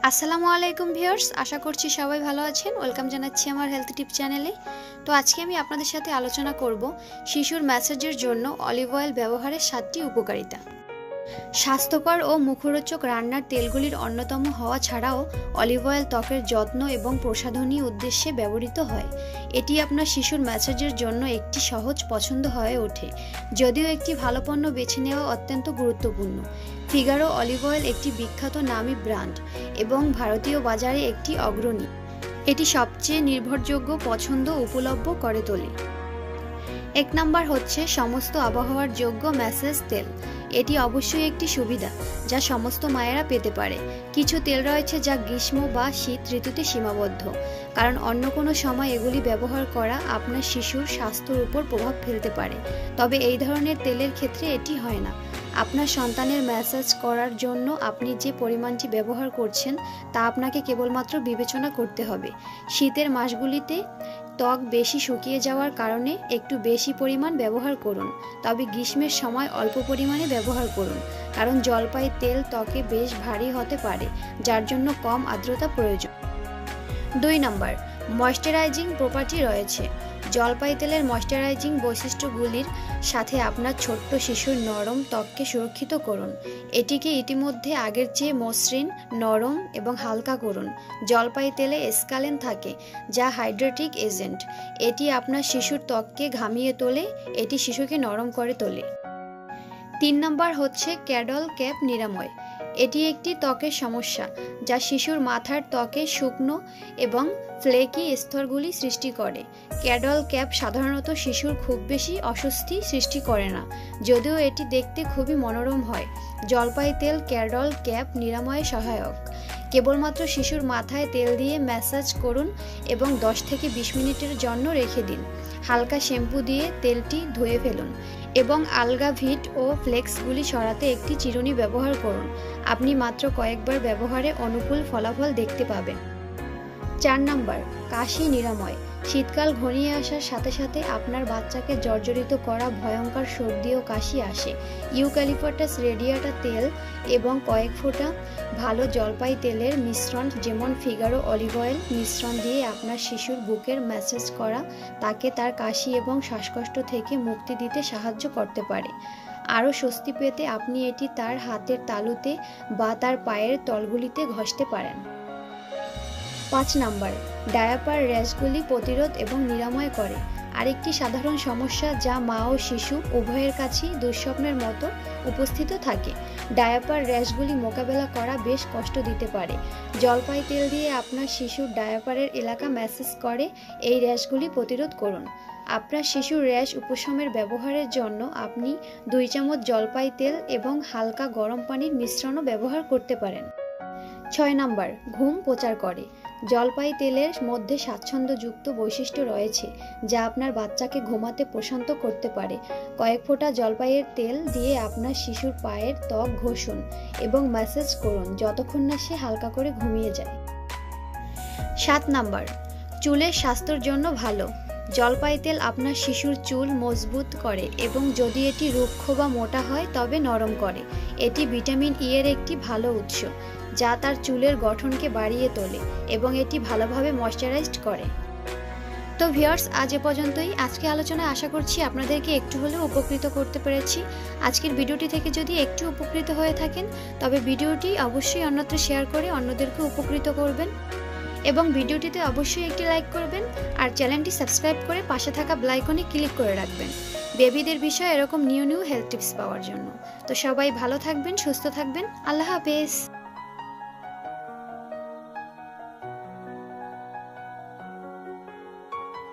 আসসালামু আলাইকুম ভিউয়ার্স, আশা করছি সবাই ভালো আছেন। ওয়েলকাম জানাচ্ছি আমার হেলথ টিপ চ্যানেলে। তো আজকে আমি আপনাদের সাথে আলোচনা করব শিশুর ম্যাসাজের জন্য অলিভ অয়েল ব্যবহারের 7টি উপকারিতা। স্বাস্থ্যকর ও মুখরোচক রান্নার তেলগুলির অন্যতম হওয়া ছাড়াও অলিভ অয়েল ত্বকের যত্ন এবং প্রসাধনী উদ্দেশ্যে ব্যবহৃত হয়। এটি আপনার শিশুর ম্যাসাজের জন্য একটি সহজ পছন্দ হয়ে ওঠে, যদিও একটি ভালো পণ্য বেছে নেওয়া অত্যন্ত গুরুত্বপূর্ণ। ফিগারো অলিভ অয়েল একটি বিখ্যাত নামী ব্র্যান্ড এবং ভারতীয় বাজারে একটি অগ্রণী। এটি সবচেয়ে নির্ভরযোগ্য পছন্দ উপলব্ধ করে তোলে। 1 নম্বর হচ্ছে সমস্ত আবহাওয়ার যোগ্য ম্যাসাজ তেল। এটি অবশ্যই একটি সুবিধা যা সমস্ত মায়েরা পেতে পারে। কিছু তেল রয়েছে যা গ্রীষ্ম বা শীত ঋতুতে সীমাবদ্ধ, কারণ অন্য কোনো সময় এগুলি ব্যবহার করা আপনার শিশুর স্বাস্থ্যের উপর প্রভাব ফেলতে পারে। তবে এই ধরনের তেলের ক্ষেত্রে এটি হয় না। আপনার সন্তানের ম্যাসাজ করার জন্য আপনি যে পরিমাণটি ব্যবহার করছেন তা আপনাকে কেবলমাত্র বিবেচনা করতে হবে। শীতের মাসগুলিতে ত্বক বেশি শুকিয়ে যাওয়ার কারণে একটু বেশি পরিমাণ ব্যবহার করুন, তবে গ্রীষ্মের সময় অল্প পরিমাণে ব্যবহার করুন, কারণ জলপাই তেল ত্বকে বেশ ভারী হতে পারে, যার জন্য কম আর্দ্রতা প্রয়োজন। 2 নম্বর, ময়েশ্চারাইজিং প্রপার্টি রয়েছে। জলপাই তেলের ময়েশ্চারাইজিং বৈশিষ্ট্যগুলির সাথে আপনার ছোট্ট শিশুর নরম ত্বককে সুরক্ষিত করুন। এটিকে ইতিমধ্যে আগের চেয়ে মসৃণ, নরম এবং হালকা করুন। জলপাই তেলে এসকালেন থাকে, যা হাইড্রেটিক এজেন্ট। এটি আপনার শিশুর ত্বককে ঘামিয়ে তোলে, এটি শিশুকে নরম করে তোলে। 3 নম্বর হচ্ছে ক্যাডল ক্যাপ নিরাময়। এটি একটি ত্বকের সমস্যা যা শিশুর মাথার ত্বকে শুকনো এবং ফ্লেকি স্তরগুলি সৃষ্টি করে। ক্যাডল ক্যাপ সাধারণত শিশুর খুব বেশি অস্বস্তি সৃষ্টি করে না, যদিও এটি দেখতে খুবই মনোরম হয়। জলপাই তেল ক্যাডল ক্যাপ নিরাময়ে সহায়ক। কেবলমাত্র শিশুর মাথায় তেল দিয়ে ম্যাসাজ করুন এবং 10 থেকে 20 মিনিটের জন্য রেখে দিন। হালকা শ্যাম্পু দিয়ে তেলটি ধুয়ে ফেলুন এবং আলগা ভিট ও ফ্লেক্সগুলি সরাতে একটি চিরুনি ব্যবহার করুন। আপনি মাত্র কয়েকবার ব্যবহারে অনুকূল ফলাফল দেখতে পাবেন। 4 নম্বর, কাশি নিরাময়। শীতকাল ঘনিয়ে আসার সাথে সাথে আপনার বাচ্চাকে জর্জরিত করা ভয়ঙ্কর সর্দি ও কাশি আসে। ইউক্যালিপটাস রেডিয়াটা তেল এবং কয়েক ফোঁটা ভালো জলপাই তেলের মিশ্রণ, যেমন ফিগারো অলিভ অয়েল মিশ্রণ দিয়ে আপনার শিশুর বুকের ম্যাসাজ করা তাকে তার কাশি এবং শ্বাসকষ্ট থেকে মুক্তি দিতে সাহায্য করতে পারে। আরও স্বস্তি পেতে আপনি এটি তার হাতের তালুতে বা তার পায়ের তলগুলিতে ঘষতে পারেন। 5 নম্বর, ডায়াপার র্যাশগুলি প্রতিরোধ এবং নিরাময় করে। আরেকটি সাধারণ সমস্যা যা মা ও শিশু উভয়ের কাছেই দুঃস্বপ্নের মতো উপস্থিত থাকে। ডায়াপার র্যাশগুলি মোকাবেলা করা বেশ কষ্ট দিতে পারে। জলপাই তেল দিয়ে আপনার শিশুর ডায়াপারের এলাকা ম্যাসাজ করে এই র্যাশগুলি প্রতিরোধ করুন। আপনার শিশুর র্যাশ উপশমের ব্যবহারের জন্য আপনি 2 চামচ জলপাই তেল এবং হালকা গরম পানির মিশ্রণও ব্যবহার করতে পারেন। 6 নম্বর, ঘুম প্রচার করে। জলপাই তেলের মধ্যে স্বাচ্ছন্দ্যযুক্ত বৈশিষ্ট্য রয়েছে যা আপনার বাচ্চাকে ঘুমাতে প্রশান্ত করতে পারে। কয়েক ফোঁটা জলপাইয়ের তেল দিয়ে আপনার শিশুর পায়ের ত্বক ঘষুন এবং ম্যাসাজ করুন যতক্ষণ না সে হালকা করে ঘুমিয়ে যায়। 7 নম্বর, চুলের স্বাস্থ্যের জন্য ভালো। জলপাই তেল আপনার শিশুর চুল মজবুত করে এবং যদি এটি রুক্ষ বা মোটা হয় তবে নরম করে। এটি ভিটামিন ই এর একটি ভালো উৎস যা তার চুলের গঠনকে বাড়িয়ে তোলে এবং এটি ভালোভাবে ময়েশ্চারাইজড করে। তো ভিউয়ার্স, আজ এ পর্যন্তই। আজকে আলোচনায় আশা করছি আপনাদেরকে একটু হলেও উপকৃত করতে পেরেছি। আজকের ভিডিওটি থেকে যদি একটু উপকৃত হয়ে থাকেন তবে ভিডিওটি অবশ্যই অন্যত্র শেয়ার করে অন্যদেরকে উপকৃত করবেন এবং ভিডিওটিতে অবশ্যই একটি লাইক করবেন আর চ্যানেলটি সাবস্ক্রাইব করে পাশে থাকা বেল আইকনে ক্লিক করে রাখবেন বেবিদের বিষয়ে এরকম নিউ হেলথ টিপস পাওয়ার জন্য। তো সবাই ভালো থাকবেন, সুস্থ থাকবেন। আল্লাহ হাফেজ।